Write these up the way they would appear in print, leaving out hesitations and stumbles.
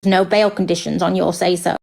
no bail conditions on your say-so.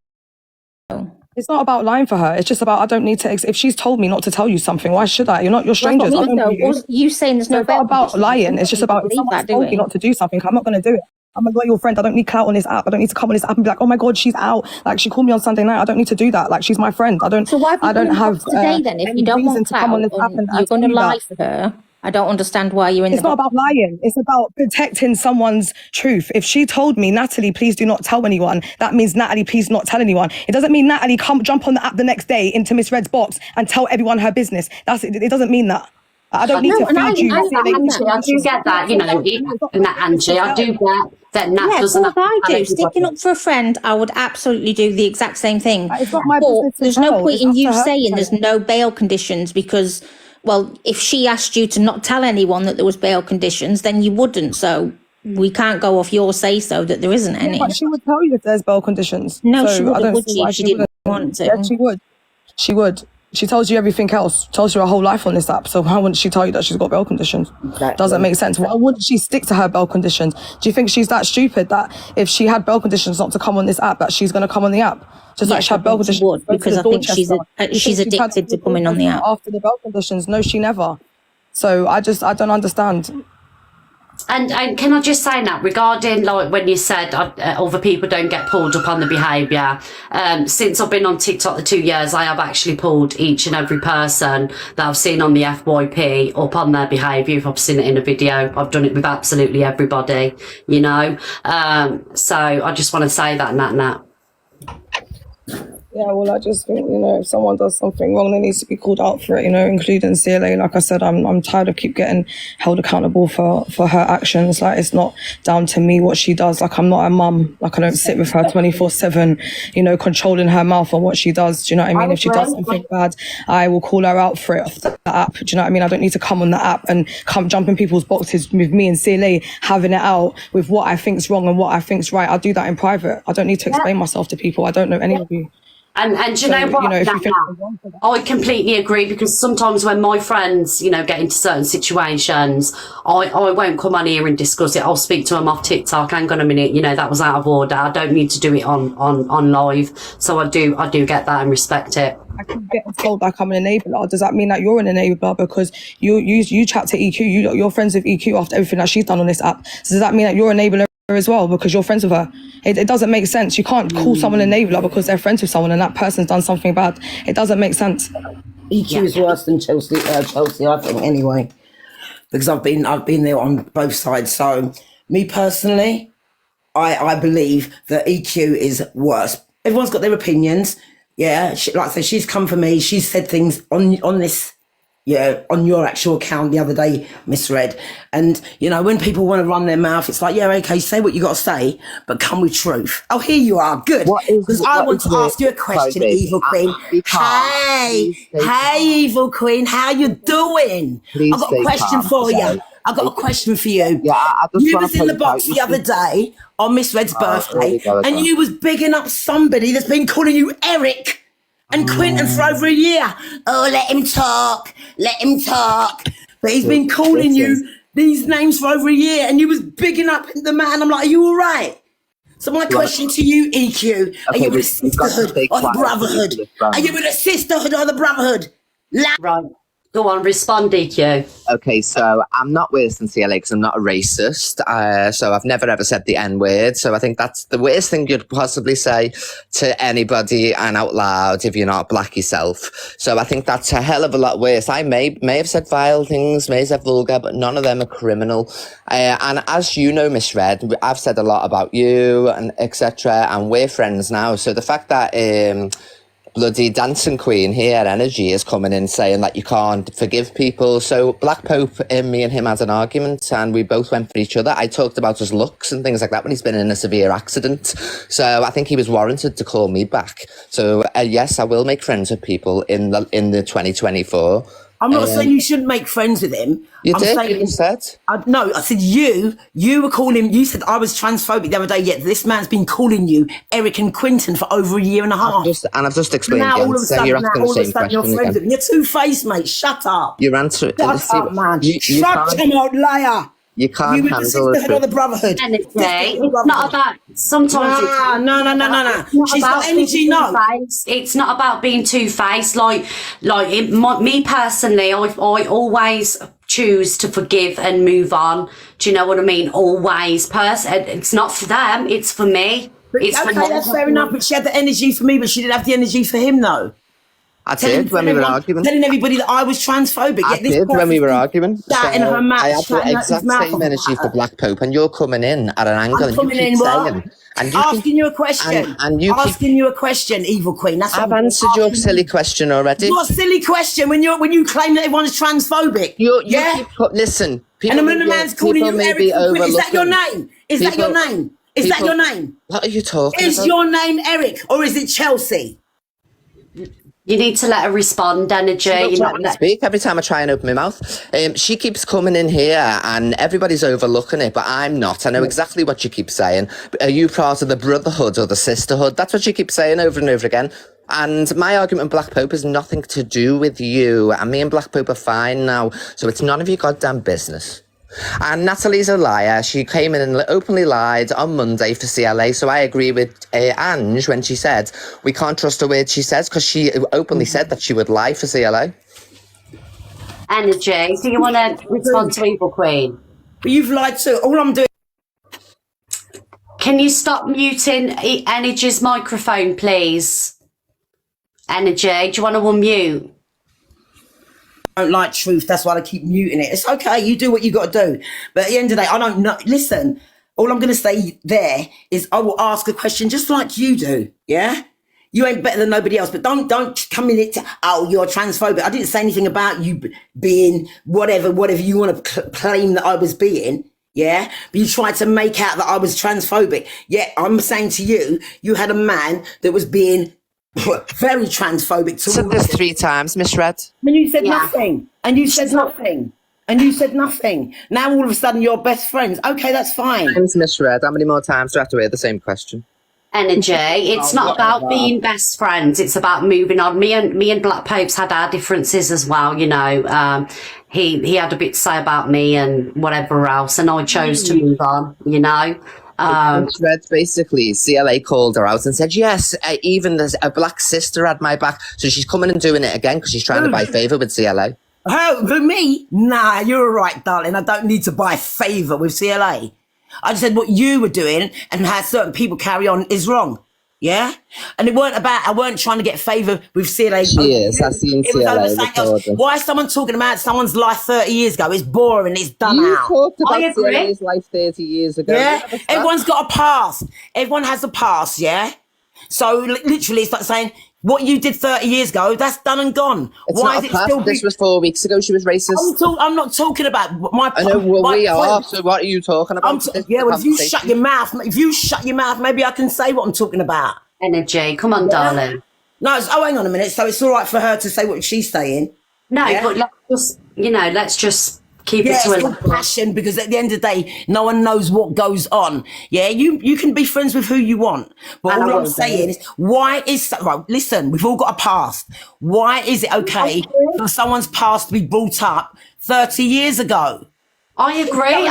It's not about lying for her. It's just about, I don't need to, if she's told me not to tell you something, why should I? You're strangers. I don't know you. You saying there's no bail conditions. It's not about lying. It's just about, if someone's told me not to do something, I'm not going to do it. I'm a loyal friend. I don't need clout on this app. I don't need to come on this app and be like, oh my God, she's out. Like, she called me on Sunday night. I don't need to do that. Like, she's my friend. So why have today then? If you don't want to come on this app and you're going to lie for her, I don't understand why you're in It's not about lying. It's about protecting someone's truth. If she told me, Natalie, please do not tell anyone, that means, Natalie, please not tell anyone. It doesn't mean, Natalie, jump on the app the next day into Miss Red's box and tell everyone her business. It doesn't mean that. I don't need to feed you. I do get that, you know, Angie, I do get that Nat doesn't have I do. Sticking up for a friend, I would absolutely do the exact same thing. It's not my business. There's no point in you saying there's no bail conditions because, well, if she asked you to not tell anyone that there was bail conditions, then you wouldn't. So we can't go off your say-so that there isn't any. But she would tell you if there's bail conditions. No, she wouldn't, would she? If she didn't want to. Yeah, she would. She would. She tells you everything else, tells you her whole life on this app. So why wouldn't she tell you that she's got bail conditions? Exactly. Doesn't make sense. Why wouldn't she stick to her bail conditions? Do you think she's that stupid that if she had bail conditions not to come on this app, that she's going to come on the app? Just like she had bail conditions. Would, because I think she's addicted to coming on the app. After the bail conditions, no, she never. So I don't understand. And can I just say that regarding like when you said other people don't get pulled up on the behaviour, since I've been on TikTok the 2 years, I have actually pulled each and every person that I've seen on the FYP up on their behaviour. If I've seen it in a video, I've done it with absolutely everybody, you know. So I just want to say that, Nat. Yeah, well, I just think, you know, if someone does something wrong, they needs to be called out for it, you know, including CLA. Like I said, I'm tired of keep getting held accountable for her actions. Like, it's not down to me what she does. Like, I'm not a mum. Like, I don't sit with her 24/7, you know, controlling her mouth on what she does. Do you know what I mean? If she does something bad, I will call her out for it off the app. Do you know what I mean? I don't need to come on the app and come jump in people's boxes with me and CLA having it out with what I think's wrong and what I think's right. I'll do that in private. I don't need to explain myself to people. I don't know any of you. And do you know what? I completely agree, because sometimes when my friends, you know, get into certain situations, I won't come on here and discuss it. I'll speak to them off TikTok. Hang on a minute, you know, that was out of order. I don't need to do it on live. So I do get that and respect it. I keep getting told like I'm an enabler. Does that mean that you're an enabler because you chat to EQ, you're friends with EQ after everything that she's done on this app? So does that mean that you're an enabler as well because you're friends with her? It doesn't make sense. You can't call someone an enabler because they're friends with someone and that person's done something bad. It doesn't make sense. EQ is worse than Chelsea, I think, anyway, because I've been there on both sides. So me personally, I believe that EQ is worse. Everyone's got their opinions. Yeah, like I said, she's come for me. She's said things on this. Yeah, on your actual account the other day, Miss Red. And, you know, when people want to run their mouth, it's like, yeah, okay, say what you got to say, but come with truth. Oh, here you are. Good. Because I want to ask you a question, Evil Queen. Hey, Evil Queen, how you doing? I've got a question for you. I've got a question for you. Yeah, you was in the box the other day on Miss Red's birthday, and you was bigging up somebody that's been calling you Eric and Quinton for over a year. Oh, let him talk. But he's been calling you these names for over a year, and you was bigging up the man. I'm like, are you all right? So my question to you, EQ, are you with a sisterhood or the brotherhood? Are you with a sisterhood or the brotherhood? Right. Go on, respond, EQ. Okay, so I'm not worse than CLA because I'm not a racist. So I've never ever said the N word. So I think that's the worst thing you'd possibly say to anybody and out loud if you're not black yourself. So I think that's a hell of a lot worse. I may have said vile things, may have said vulgar, but none of them are criminal. And as you know, Miss Red, I've said a lot about you and etc. And we're friends now. So the fact that bloody dancing queen here, Energy, is coming in saying that you can't forgive people. So Black Pope and me and him had an argument and we both went for each other. I talked about his looks and things like that when he's been in a severe accident. So I think he was warranted to call me back. So yes, I will make friends with people in the 2024. I'm not saying you shouldn't make friends with him. You did? You said? No, I said you were calling, you said I was transphobic the other day, yet this man's been calling you Eric and Quinton for over a year and a half. I've just explained now, all of a sudden, you're asking the same question again. You're two-faced, mate. Shut up. You're answering. Shut up, man. Shut him out, liar. You can't You with the handle sisterhood or it. the brotherhood? Energy. Sisterhood or It's not brotherhood? about sometimes. No. It's not She's about got energy, being no. two-faced. It's not about being two-faced. Me personally, I always choose to forgive and move on. Do you know what I mean? Always. It's not for them. It's for me. It's for Okay, my that's fair enough. But she had the energy for me, but she didn't have the energy for him, though. I did when we were arguing. Telling everybody that I was transphobic. I Yet this did when we were person arguing. That in her mouth. I had the shutting his exact mouth same off. energy for Black Pope, and you're coming in at an angle, I'm and you coming keep in, what? saying, and you Asking keep, you a question. and you keep. Asking you a question, Evil Queen. That's what I've I'm answered your asking silly you. question already. What silly question when you claim that everyone is transphobic? You yeah. keep, listen. And then when the man's calling you Eric, is that your name? Is that your name? Is that your name? What are you talking Is about? your name Eric or is it Chelsea? You need to let her respond, Energy. She don't let me speak every time I try and open my mouth. She keeps coming in here and everybody's overlooking it, but I'm not. I know exactly what you keep saying. Are you part of the brotherhood or the sisterhood? That's what you keep saying over and over again. And my argument with Black Pope has nothing to do with you. And me and Black Pope are fine now. So it's none of your goddamn business. And Natalie's a liar. She came in and openly lied on Monday for CLA. So I agree with Ange when she said we can't trust a word she says, because she openly said that she would lie for CLA. Energy. Do you want to respond to Evil Queen? But you've lied too. All I'm doing. Can you stop muting Energy's microphone, please? Energy, do you want to unmute? Don't like truth. That's why I keep muting it. It's okay. You do what you got to do. But at the end of the day, I don't know. Listen, all I'm going to say there is I will ask a question just like you do. Yeah. You ain't better than nobody else, but don't come in it to, oh, you're transphobic. I didn't say anything about you being whatever you want to claim that I was being. Yeah. But you tried to make out that I was transphobic. Yeah. I'm saying to you, you had a man that was being very transphobic. Said this 3 times, Miss Red. And you said nothing. And you said nothing. And you said nothing. Now all of a sudden you're best friends. Okay, that's fine. Thanks, Miss Red. How many more times do I have to hear the same question? Energy. It's not about being best friends. It's about moving on. Me and Black Pope's had our differences as well. You know, he had a bit to say about me and whatever else, and I chose to move on. You know. Red basically, CLA called her out and said, yes, even a black sister had my back. So she's coming and doing it again because she's trying to buy favour with CLA. Oh, for me? Nah, you're all right, darling. I don't need to buy favour with CLA. I just said what you were doing and how certain people carry on is wrong. Yeah? And it weren't about, I weren't trying to get favour with CLA. She is. I've seen It was CLA over something else. recording. Why is someone talking about someone's life 30 years ago? It's boring. It's done You out. talked I about agree. CLA's life 30 years ago. Yeah, What's that? everyone's got a past. Everyone has a past, yeah? So literally it's like saying, what you did 30 years ago, that's done and gone. It's Why not is a it still past. This was 4 weeks ago. She was racist. I'm not talking about my I know, well, my we are. point. So what are you talking about? Yeah, well, if you shut your mouth, maybe I can say what I'm talking about. Energy. Come on, darling. No, hang on a minute. So it's all right for her to say what she's saying. No, Yeah. but let's just keep Yeah, it it's to a all level. passion, because at the end of the day, no one knows what goes on. Yeah, you can be friends with who you want. But And I all I'm will, saying is, right, listen, we've all got a past. Why is it okay for someone's past to be brought up 30 years ago? I agree.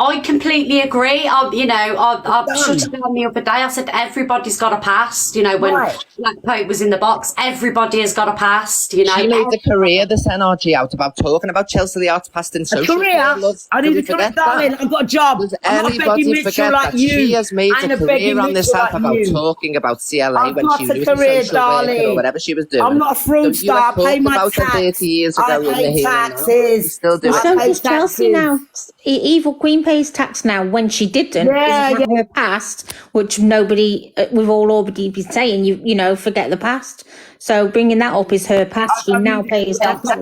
I completely agree. I shut it down the other day. I said everybody's got a past. You know, when Right. Black Pope was in the box, everybody has got a past. You know, She made the career, this NRG, out about talking about Chelsea the Arts past in A social career? care, love. I Did need we a career, forget that? darling. I've got a job. Does I'm not a Becky anybody Mitchell forget like that you. she has made I ain't a Becky career on this Mitchell app like about you. talking about CLA I've when got she a was career, a social worker darling. or whatever she was doing? I'm not a fraud So you star. have I pay talked my about her tax. 30 years ago I in the pay here taxes. and now. You still do Well, it. so pay does Chelsea taxes. now. Evil Queen pays tax now when she didn't. Yeah, Isn't that her past, which nobody, we've all already been saying, you know, forget the past. So bringing that up is her past. She now pays tax. I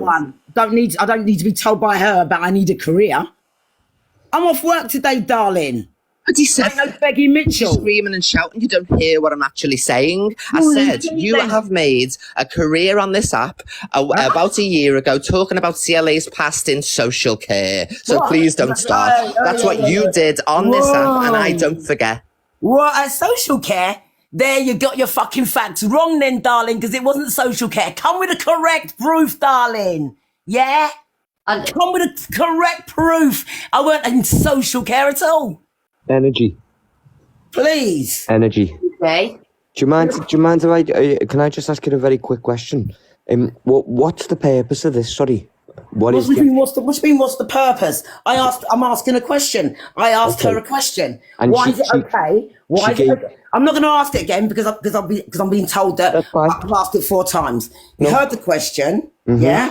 don't need to be told by her about I need a career. I'm off work today, darling. But he said, Ain't no Becky Mitchell. screaming and shouting, you don't hear what I'm actually saying. I said, you have made a career on this app about a year ago talking about CLA's past in social care. So What? please don't start. That's what you did on this app, and I don't forget. What, at social care? There, you got your fucking facts wrong then, darling, because it wasn't social care. Come with the correct proof, darling. Yeah? Come with the correct proof. I weren't in social care at all. Energy. Please. Energy. Okay. Do you mind if I, can I just ask you a very quick question? What's the purpose of this? Sorry. What do you mean, what's the purpose? I'm asking a question. I asked her a question. And why is it okay? Why is it okay? I'm not going to ask it again because I'm being told that I've asked it 4 times. You heard the question, yeah?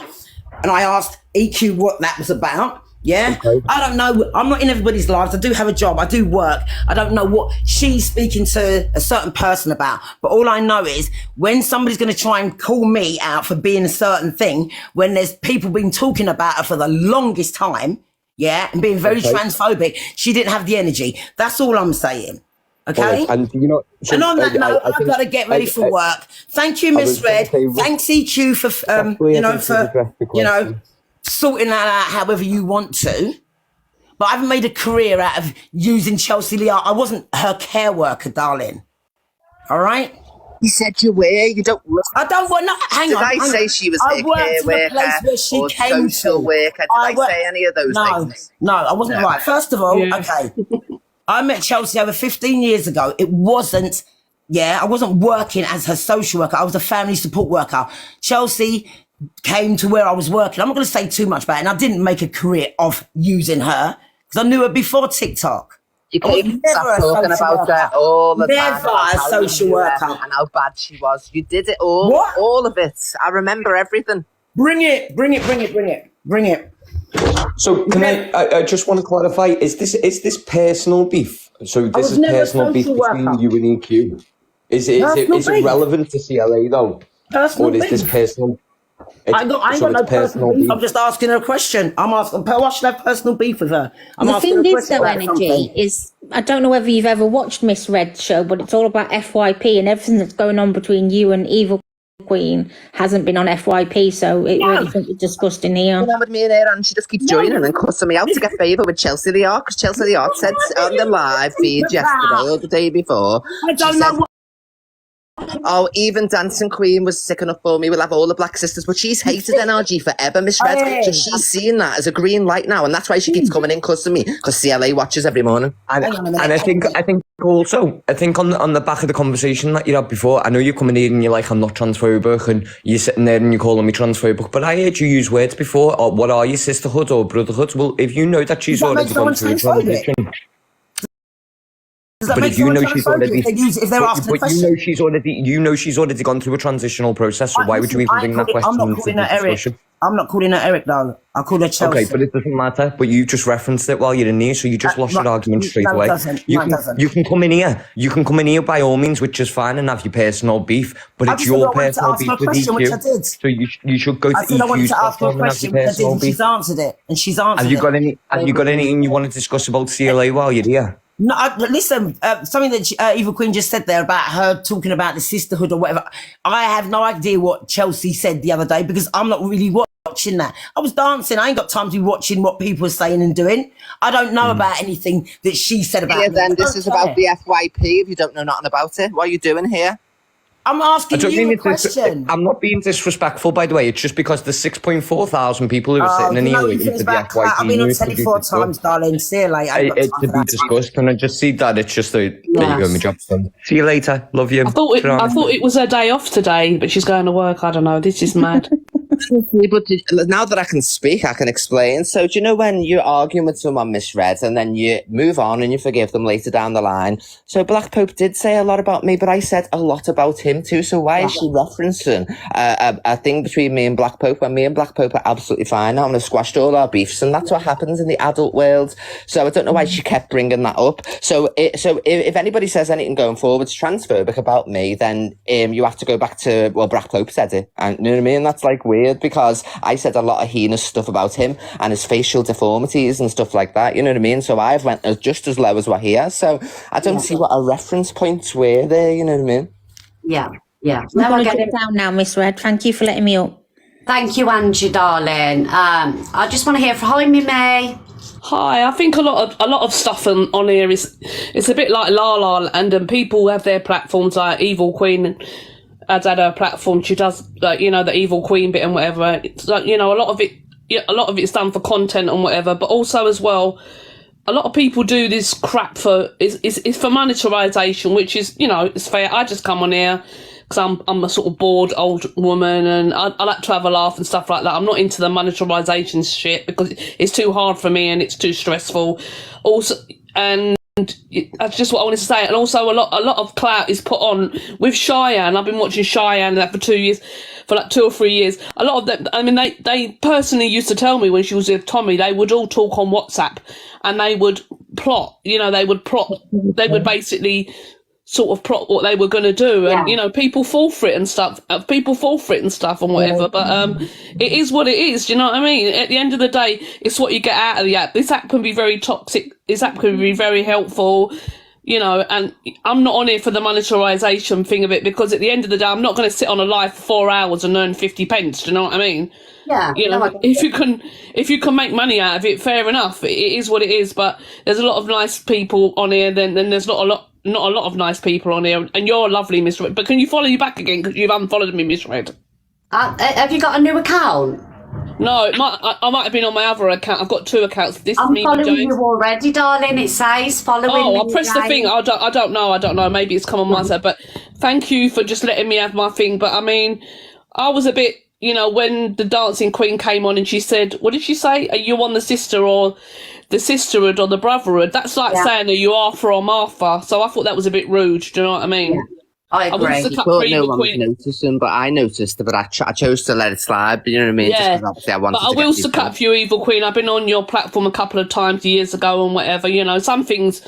And I asked EQ what that was about. Yeah, okay. I don't know. I'm not in everybody's lives. I do have a job. I do work. I don't know what she's speaking to a certain person about. But all I know is when somebody's going to try and call me out for being a certain thing, when there's people been talking about her for the longest time, yeah, and being very transphobic, she didn't have the energy. That's all I'm saying. Okay. Right. And and on that note, I've got to get ready for work. Thank you, Miss Red. Thanks, EQ, for sorting that out however you want to. But I haven't made a career out of using Chelsea Leah. I wasn't her care worker, darling. All right? You said you were. You don't work. I don't want. No, hang on. Did I say she was a care worker or social worker? Did I say any of those things? No, I wasn't right. First of all, okay. I met Chelsea over 15 years ago. It wasn't, I wasn't working as her social worker. I was a family support worker. Chelsea came to where I was working. I'm not going to say too much about it. And I didn't make a career of using her because I knew her before TikTok. You keep talking about her all the time. Never a social worker. And how bad she was. You did it all. What? All of it. I remember everything. Bring it. So can I just want to clarify, is this personal beef? So this is personal beef between you and EQ? Is it relevant to CLA though? Personal beef. Or is this personal? I ain't got no personal beef. I'm just asking her a question. Why should I have personal beef with her? The thing is, though, Energy, is I don't know whether you've ever watched Miss Red's show, but it's all about FYP and everything that's going on between you and Evil Queen hasn't been on FYP, so it really shouldn't be discussed in here. With me and her, and she just keeps joining and cussing me out to get favour with Chelsea Leah, because Chelsea Leah said on the live feed yesterday or the day before. I don't know what. Oh, even Dancing Queen was sick enough for me. We'll have all the Black Sisters, but she's hated NRG forever, Miss Red. So she's seeing that as a green light now, and that's why she keeps coming in cussing me, because CLA watches every morning. And I think also, on the back of the conversation that you had before, I know you're coming in and you're like, I'm not transphobic, and you're sitting there and you're calling me transphobic, but I heard you use words before. Or what are you, sisterhood or brotherhood? Well, if you know that she's already gone through a transition. But if you know she's already, you know she's already gone through a transitional process. So why would you even bring that question into discussion? I'm not calling her Eric though. I call her Chelsea. Okay, but it doesn't matter. But you just referenced it while you're in here, so you just lost your argument straight away. You can come in here. You can come in here by all means, which is fine, and have your personal beef. But it's your personal beef with EQ. So you should go to EQ. I wanted to ask her a question, which I did, and she's answered it. Have you got anything you want to discuss about CLA while you're here? No, listen, something that Evil Queen just said there about her talking about the sisterhood or whatever. I have no idea what Chelsea said the other day because I'm not really watching that. I was dancing. I ain't got time to be watching what people are saying and doing. I don't know about anything that she said about me. Then this is about the FYP. If you don't know nothing about it, what are you doing here? I'm asking you a question. I'm not being disrespectful, by the way. It's just because there's 6.4 thousand people who are sitting in here waiting for the FYP. I've been on 24 times, darling. See you later. It's to be discussed, and I just see that it's just there you go, my job's done. See you later. Love you. I thought it was her day off today, but she's going to work. I don't know. This is mad. But now that I can speak, I can explain. So, do you know when you're arguing with someone, Miss Red, and then you move on and you forgive them later down the line? So, Black Pope did say a lot about me, but I said a lot about him too. So, why is she referencing a thing between me and Black Pope when me and Black Pope are absolutely fine now and have squashed all our beefs? And that's what happens in the adult world. So, I don't know why she kept bringing that up. So, if anybody says anything going forwards transphobic about me, then you have to go back to, well, Black Pope said it. And you know what I mean? That's like weird. Because I said a lot of heinous stuff about him and his facial deformities and stuff like that, you know what I mean? So I've went just as low as what he has. So I don't see what our reference points were there, you know what I mean? Yeah. Now I get it down now, Miss Red. Thank you for letting me up. Thank you, Angie, darling. I just want to hear from Mimi. Hi, I think a lot of stuff on here it's a bit like La La, and people have their platforms like Evil Queen has had her platform. She does, like, you know, the Evil Queen bit and whatever. It's like, you know, a lot of it yeah, a lot of it's done for content and whatever, but also as well, a lot of people do this crap for it's for monetization, which is, you know, it's fair. I just come on here because I'm a sort of bored old woman, and I like to have a laugh and stuff like that. I'm not into the monetization shit because it's too hard for me and it's too stressful. Also, and that's just what I wanted to say. And also, a lot of clout is put on with Cheyenne. I've been watching Cheyenne that for 2 years, for like 2 or 3 years. A lot of them, I mean, they personally used to tell me when she was with Tommy, they would all talk on WhatsApp and they would plot. You know, they would basically sort of plot what they were going to do, and you know, people fall for it and stuff. And whatever. But it is what it is. Do you know what I mean? At the end of the day, it's what you get out of the app. This app can be very toxic. This app can be very helpful. You know, and I'm not on here for the monetization thing of it, because at the end of the day, I'm not going to sit on a live for 4 hours and earn 50 pence. Do you know what I mean? Yeah. You know, if you can make money out of it, fair enough. It is what it is. But there's a lot of nice people on here. Then there's not a lot of nice people on here. And you're lovely, Miss Red. But can you follow you back again? Because you've unfollowed me, Miss Red. Have you got a new account? No, I might have been on my other account. I've got 2 accounts. This I'm is me, following James. you already, darling. It says following me. Oh, I pressed the thing. I don't know. Maybe it's come on my side. But thank you for just letting me have my thing. But I mean, I was a bit, you know, when the Dancing Queen came on and she said, what did she say? Are you on the sister or the sisterhood or the brotherhood? That's like saying, are you Arthur or Martha? So I thought that was a bit rude. Do you know what I mean? Yeah. I agree. wanted to cut Thought through no the one was Queen. noticing, but I noticed it. But I chose to let it slide. But you know what I mean? Yeah, Just 'cause obviously I wanted but I to will get stick people. up for you, Evil Queen. I've been on your platform a couple of times years ago and whatever. You know, some things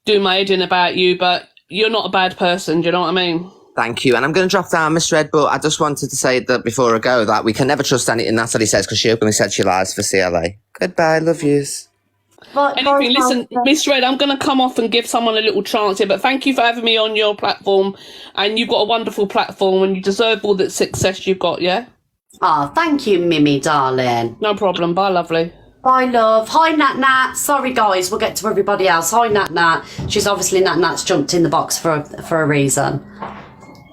do my head in about you, but you're not a bad person. Do you know what I mean? Thank you. And I'm going to drop down Miss Red, but I just wanted to say that before I go, that we can never trust anything Natalie says, because she openly said she lies for CLA. Goodbye. Love yous. Anything, listen, Miss Red, I'm going to come off and give someone a little chance here, but thank you for having me on your platform, and you've got a wonderful platform, and you deserve all the success you've got, yeah? Oh, thank you, Mimi, darling. No problem. Bye, lovely. Bye, love. Hi, Nat Nat. Sorry, guys. We'll get to everybody else. Hi, Nat Nat. She's obviously Nat Nat's jumped in the box for a reason.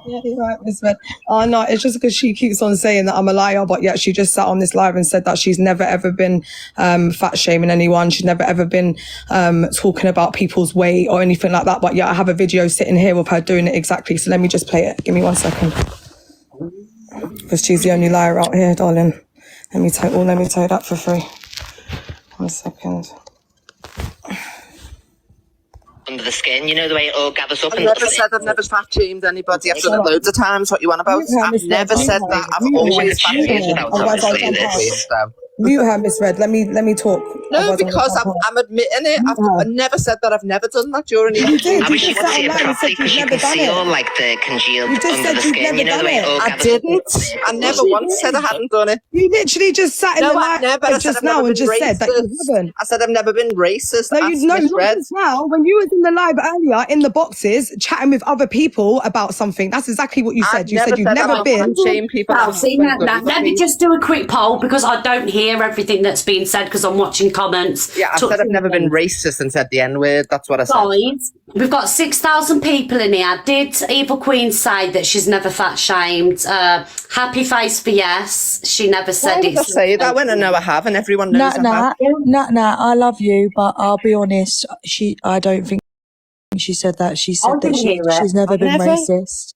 Yeah, you're right, Miss Red. Oh, no, it's just because she keeps on saying that I'm a liar, but yet she just sat on this live and said that she's never ever been fat shaming anyone. She's never ever been talking about people's weight or anything like that. But yeah, I have a video sitting here of her doing it exactly. So let me just play it. Give me 1 second. Because she's the only liar out here, darling. Let me tell you that for free. 1 second. Under the skin, you know, the way it all gathers up. I've never said I've never fat shamed anybody. I've said it loads of times. What you want about? I've never said that. I've always fat shamed. Mute her, Miss Red. Let me talk. No, because I'm admitting it. I've never said that I've never done that during the did. I wish you could see it properly, because you can see all like the congealed under the skin. You know the way it all I gathers. didn't. I never once said I hadn't done it. You literally just sat in No, the I've never. I live said just I've now never and been just said that you racist. haven't. I said I've never been racist. No, That's not misread. just now. When you was in the live earlier in the boxes chatting with other people about something, that's exactly what you said. I've You said you've said never I've been. shame people. Well, see, Nat Nat, let me just do a quick poll, because I don't hear everything that's being said because I'm watching comments. Yeah, I said I've never been racist and said the N-word. That's what I said. Guys, we've got 6,000 people in here. Did Evil Queen say that she's never fat shamed? Happy face for yes. She never said Why did I say that when I know I have, and everyone knows I have? Nat, I love you, but I'll be honest. I don't think she said that. She said that she's never been racist.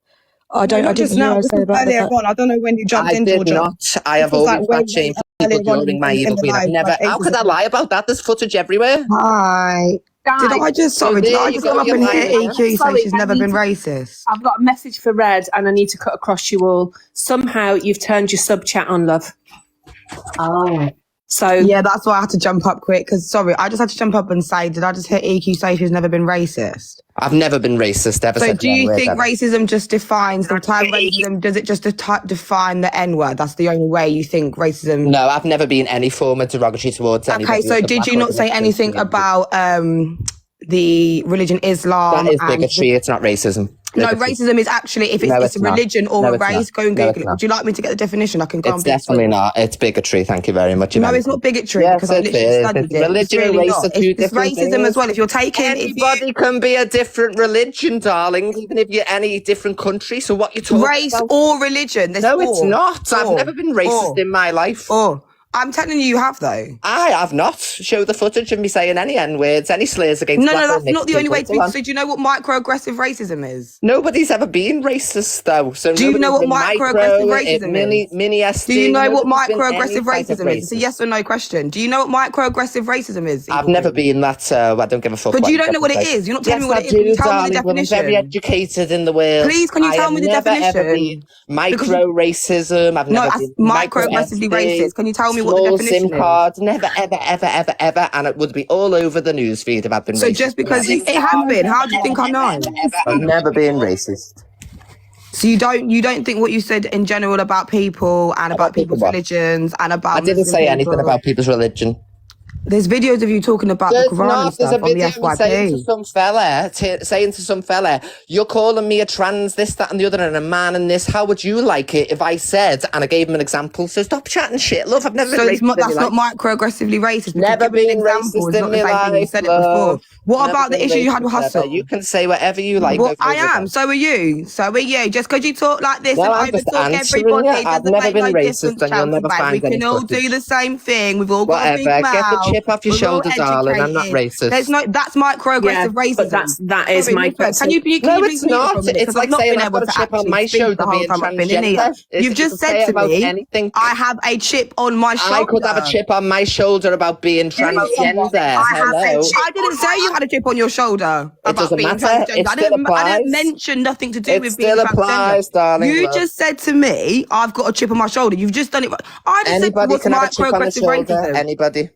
I didn't hear her say about earlier that. on. I don't know when you jumped I in, did Georgia. not. I have This was always like fat shamed earlier people on during my in evil the queen. I've live, never. like How ages could I ago. lie about that? There's footage everywhere. Hi. Did I just come up and hear EQ say she's never been racist? I've got a message for Red and I need to cut across you all. Somehow you've turned your sub chat on, love. Oh. So Yeah, that's why I had to jump up quick. Because sorry, I just had to jump up and say, did I just hear EQ say she's never been racist? I've never been racist ever. So said do the you N-word think ever. racism just defines the term racism? Does it just define the N-word? That's the only way you think racism? No, I've never been any form of derogatory towards anybody. Okay, so did you not say anything about the religion Islam? That is and- bigotry. It's not racism. No, Bigotry. racism is actually if it's, No, it's a it's not. religion or No, a it's race. not. Go and No, Google it's it. not. Would you like me to get the definition? I can go It's and Google definitely it. not. It's bigotry. Thank you very much. No, it's not bigotry Yes, because I it literally is. studied It's it. religion It's and really race not. are two It's different racism things. as well. If you're taking, Anybody can be a different religion, darling, even if you're any different country. So what you talking race about? or religion, there's No, it's or. not. I've Or. never been racist Or. in my life. Or I'm telling you have though. I have not. Show the footage of me saying any N-words, any slurs against black No, or that's mixed not the only way people. to. So do you know what microaggressive racism is? Nobody's ever been racist though. So Do you know what nobody's been microaggressive micro, racism mini, is? mini SD. Do you know what Nobody's been any microaggressive type of racism is? It's a racist. yes or no question. Do you know what microaggressive racism is? I've never been that, so I don't give a fuck. But what you don't know what it say. is. You're not telling me what it is. Yes, Can you I tell me do, the darling. I'm very definition? educated in the world. Please, can you tell me the Ever definition? been micro racism. I've No, never that's been microaggressively racist. Can you tell me what the small definition SIM is? card. Never, ever, and it would be all over the newsfeed if I've been So racist. just because it happened, how do you think I know? I've never been racist. So you don't think what you said in general about people and about people's what? religions and about I didn't Muslim say anything people? about people's religion. There's videos of you talking about the Quran and There's stuff a on the video of me saying to FYP. some fella, you're calling me a trans, this, that, and the other, and a man and this. How would you like it if I said, and I gave him an example? So stop chatting shit, love. I've never So been it's racist. not, that's not microaggressively racist. Never Giving been an example racist is in not the my same thing. You life, said it love. before. What Never about the been issue you had with racist, Hustle? never. You can say whatever you like. Well, over I here. am. So are you. So are you. Just because you talk like this Well, I'm and just overtalk answering everybody you. I've doesn't never make been no racist, difference, and you'll Chelsea, never babe. We find any can all footage. do the same thing. We've all got a big Whatever. Get the mouth. chip off your We're all shoulder, darling. I'm not educated. racist. There's no. That's microaggressive racism. But that is Sorry, micro. Nicola, can you be No, mute it's for a not. minute? It's 'Cause like I've not saying been I've able got a to chip on actually my speak shoulder the whole being time I've been in transgender. here. It's- You've just you can said say to about me, anything. I have a chip on my shoulder. I could have a chip on my shoulder about being transgender. I didn't say you had a chip on your shoulder It about doesn't being matter. transgender. It I still didn't applies. mention nothing to do It with being still applies, transgender. darling, You love. just said to me, I've got a chip on my shoulder. You've just done it. I just Anybody said, what's can have a chip on the microaggressive shoulder. racism? Anybody.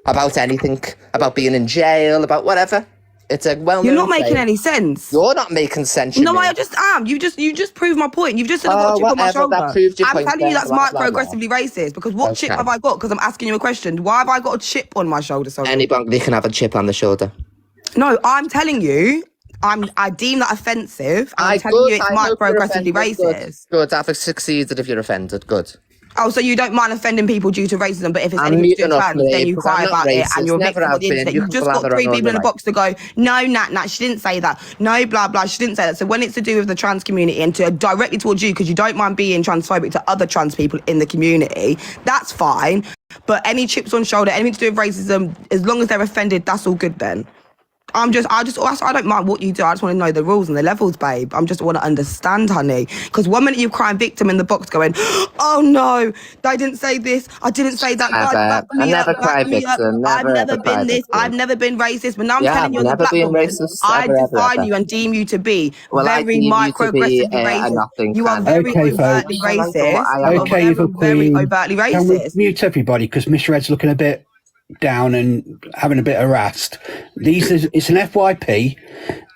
About anything. About being in jail. About whatever. It's a well-known You're not making saying. any sense. You're not making sense. You No, mean. I just am. You just proved my point. You've just said I've got a chip on my whatever, shoulder. that proved your I'm point telling you then, that's blah, blah, blah. microaggressively racist because what chip Okay. have I got? Because I'm asking you a question. Why have I got a chip on my shoulder? Sorry. Anybody can have a chip on the shoulder. No, I'm telling you, I deem that offensive. And I'm telling you it's microaggressively racist. Good. I've succeeded if you're offended. Good. Oh, so you don't mind offending people due to racism, but if it's I'm anything to do muting with up, trans, then Lee, you because cry I'm not about it racist. and you're a Never victim have of the been. internet. You You've can just got blather 3 on all people in you the box to go, no, Nat, she didn't say that. No, blah, blah, she didn't say that. So when it's to do with the trans community and to directly towards you, because you don't mind being transphobic to other trans people in the community, that's fine. But any chips on shoulder, anything to do with racism, as long as they're offended, that's all good then. I don't mind what you do. I just want to know the rules and the levels, babe. I just want to understand, honey. Because one minute you're crying victim in the box going, oh no, they didn't say this. I didn't say that. Never. God, I never cry victim. I've Never, never ever cry been this. victim. I've never been racist. But now I'm Yeah, telling you I've as a never black been woman, racist, I ever, ever, define ever. you and deem you to be Well, I very deem you to be microaggressively a racist. nothing You are fan. very Okay, overtly folks. racist. Okay, Evil very Queen. overtly Can we racist. mute everybody because Miss Red's looking a bit down and having a bit harassed. It's an FYP.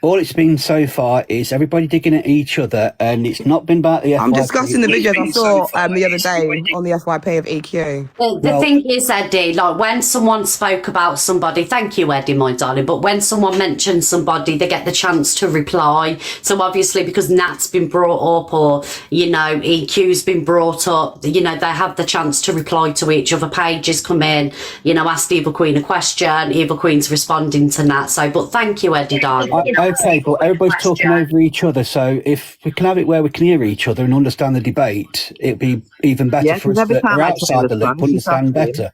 All it's been so far is everybody digging at each other, and it's not been about the FYP. I'm discussing the videos I saw the other day on the FYP of EQ. The thing is, Eddie, like when someone spoke about somebody, thank you, Eddie, my darling, but when someone mentions somebody, they get the chance to reply. So obviously, because Nat's been brought up or, EQ's been brought up, they have the chance to reply to each other. Pages come in, asked Evil Queen a question, Evil Queen's responding to Nat. So, but thank you, Eddie, darling. Okay, but everybody's talking over each other, so if we can have it where we can hear each other and understand the debate, it'd be even better for us that are outside the loop understand better.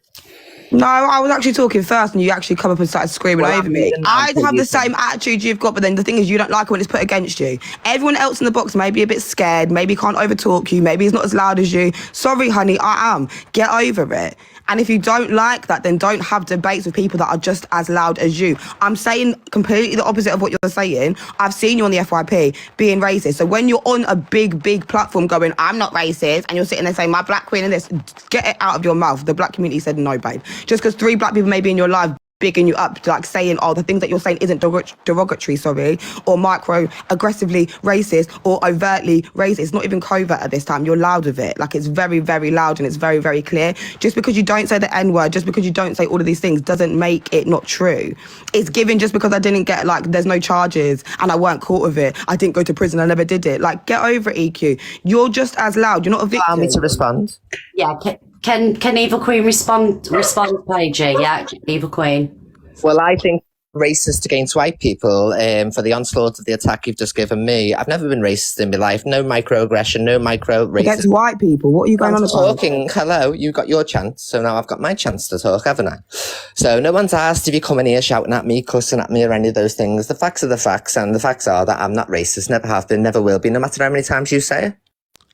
No, I was actually talking first and you actually come up and started screaming over me. I'd have the same attitude you've got, but then the thing is you don't like it when it's put against you. Everyone else in the box may be a bit scared, maybe can't overtalk you, maybe he's not as loud as you. Sorry, honey, I am. Get over it. And if you don't like that, then don't have debates with people that are just as loud as you. I'm saying completely the opposite of what you're saying. I've seen you on the FYP being racist. So when you're on a big platform going, I'm not racist, and you're sitting there saying, my black queen and this, get it out of your mouth. The black community said no, babe. Just because 3 black people may be in your life bigging you up, like saying, oh, the things that you're saying isn't derogatory, or micro-aggressively racist or overtly racist. It's not even covert at this time. You're loud with it. Like, it's very, very loud and it's very, very clear. Just because you don't say the N-word, just because you don't say all of these things doesn't make it not true. It's given just because I didn't get, there's no charges and I weren't caught with it. I didn't go to prison. I never did it. Get over it, EQ. You're just as loud. You're not a victim. Allow me to respond. Yeah, can Evil Queen respond, Paige? Yeah, Evil Queen. Well, I think racist against white people for the onslaught of the attack you've just given me. I've never been racist in my life. No microaggression, no micro-racism. Against white people? What are you going on about? Talking, hello, you got your chance, so now I've got my chance to talk, haven't I? So no one's asked if you come in here shouting at me, cussing at me, or any of those things. The facts are the facts, and the facts are that I'm not racist, never have been, never will be, no matter how many times you say it.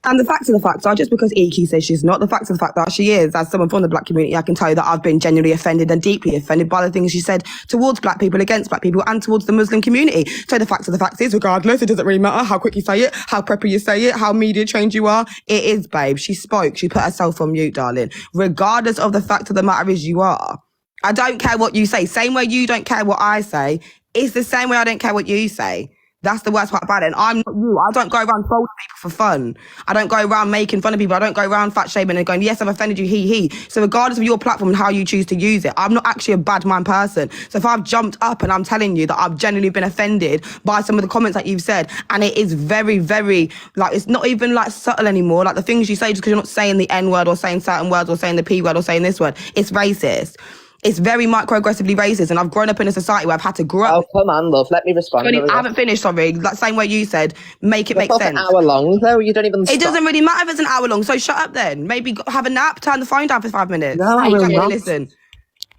And the facts of the facts are, just because EQ says she's not, the facts of the fact that she is, as someone from the black community, I can tell you that I've been genuinely offended and deeply offended by the things she said towards black people, against black people, and towards the Muslim community. So the facts of the facts is, regardless, it doesn't really matter how quick you say it, how preppy you say it, how media trained you are. It is, babe. She spoke. She put herself on mute, darling. Regardless of the fact of the matter is you are. I don't care what you say. Same way you don't care what I say. It's the same way I don't care what you say. That's the worst part about it. And I'm not you. I don't go around trolling people for fun. I don't go around making fun of people. I don't go around fat shaming and going, yes, I've offended you, he. So regardless of your platform and how you choose to use it, I'm not actually a bad mind person. So if I've jumped up and I'm telling you that I've genuinely been offended by some of the comments that you've said, and it is very, very, like, it's not even like subtle anymore. Like the things you say, just because you're not saying the N word or saying certain words or saying the P word or saying this word, it's racist. It's very microaggressively racist, and I've grown up in a society where I've had to grow up. Oh, come on, love. Let me respond. I haven't finished, sorry. Like, same way you said, make it make sense. An hour long, though. You don't even It doesn't really matter if it's an hour long, so shut up then. Maybe have a nap, turn the phone down for 5 minutes. No, I will not. Listen.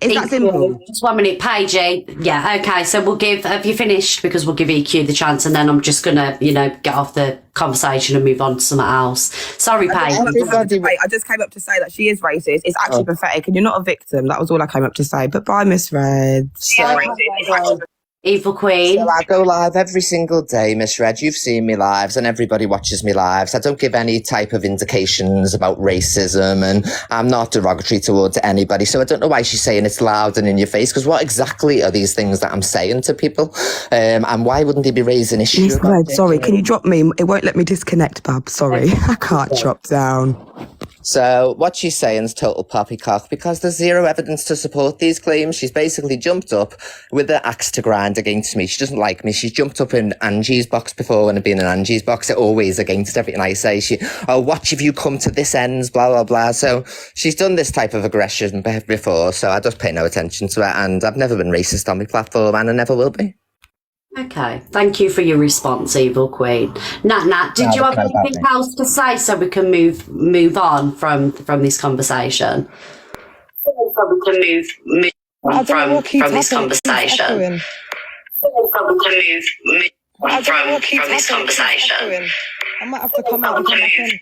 It's that simple. Just 1 minute, Paige. Yeah, okay. So we'll give, have you finished? Because we'll give EQ the chance, and then I'm just going to, get off the conversation and move on to something else. Sorry, Paige. I just came up to say that she is racist. It's actually pathetic, and you're not a victim. That was all I came up to say. But bye, Miss Red. Evil Queen. So I go live every single day, Miss Red. You've seen me lives, and everybody watches me lives. I don't give any type of indications about racism, and I'm not derogatory towards anybody. So I don't know why she's saying it's loud and in your face, because what exactly are these things that I'm saying to people? And why wouldn't they be raising issues? Miss Red, sorry, can you drop me? It won't let me disconnect, Bab. Sorry, I can't drop down. So what she's saying is total poppycock, because there's zero evidence to support these claims. She's basically jumped up with the axe to grind against me. She doesn't like me. She's jumped up in Angie's box before when I've been in Angie's box. They're always against everything I say. What have you come to this ends, blah, blah, blah. So she's done this type of aggression before, so I just pay no attention to it. And I've never been racist on my platform, and I never will be. Okay, thank you for your response, Evil Queen. Nat, did you have anything else to say so we can move on from this conversation? From this conversation. I might have to come out and come back in.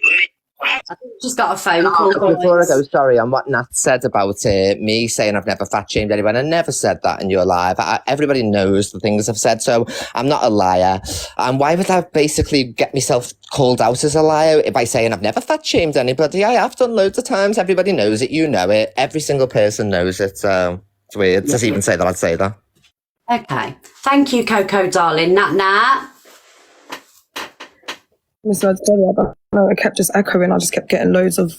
Just got a phone call. Before I go, sorry, on what Nat said about me saying I've never fat shamed anyone. I never said that in your live. Everybody knows the things I've said, so I'm not a liar. And why would I basically get myself called out as a liar by saying I've never fat shamed anybody? I have done loads of times. Everybody knows it. You know it. Every single person knows it. So it's weird to even say that I'd say that. Okay. Thank you, Coco, darling. Nat. Sorry, I kept just echoing. I just kept getting loads of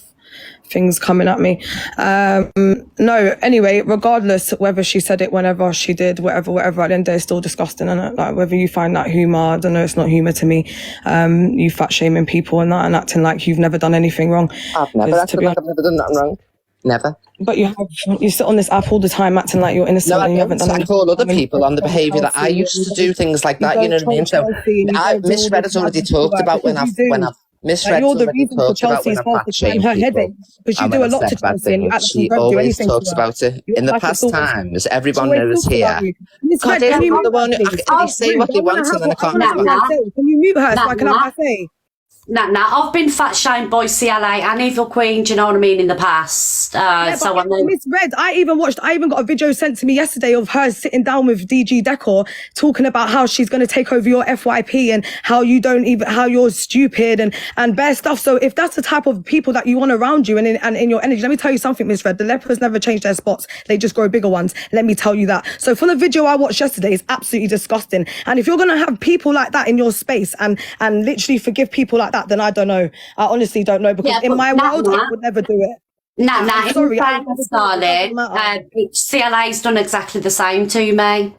things coming at me. No, anyway, regardless whether she said it whenever she did, whatever, at the end of the day, it's still disgusting, isn't it? Like, whether you find that humour, I don't know, it's not humour to me. You fat shaming people and that, and acting like you've never done anything wrong. I've never acted like I've never done nothing wrong. Never. But you sit on this app all the time acting like you're innocent and you haven't done anything. I call other people on the behaviour that I used to do things like that, you know what I mean? So Miss Red has already talked about when I've Miss Red's already talked about when I've fat shamed people. Because you do a lot to Chelsea and you actually don't do anything. She always talks about it. In the past times, everyone knows here. Can you say what you want and then I can't respond? Can you mute her so I can have my say? Nah, I've been fat shamed by CLA and Evil Queen, do you know what I mean, in the past. So I know. Miss Red, I even got a video sent to me yesterday of her sitting down with DG Decor talking about how she's going to take over your FYP and how you're stupid and bare stuff. So if that's the type of people that you want around you and in your energy, let me tell you something, Miss Red, the leopards never change their spots. They just grow bigger ones. Let me tell you that. So for the video I watched yesterday, it's absolutely disgusting. And if you're going to have people like that in your space and literally forgive people like that, then I don't know. I honestly don't know, because in my world, I would never do it. Sorry, darling. CLA's done exactly the same to me.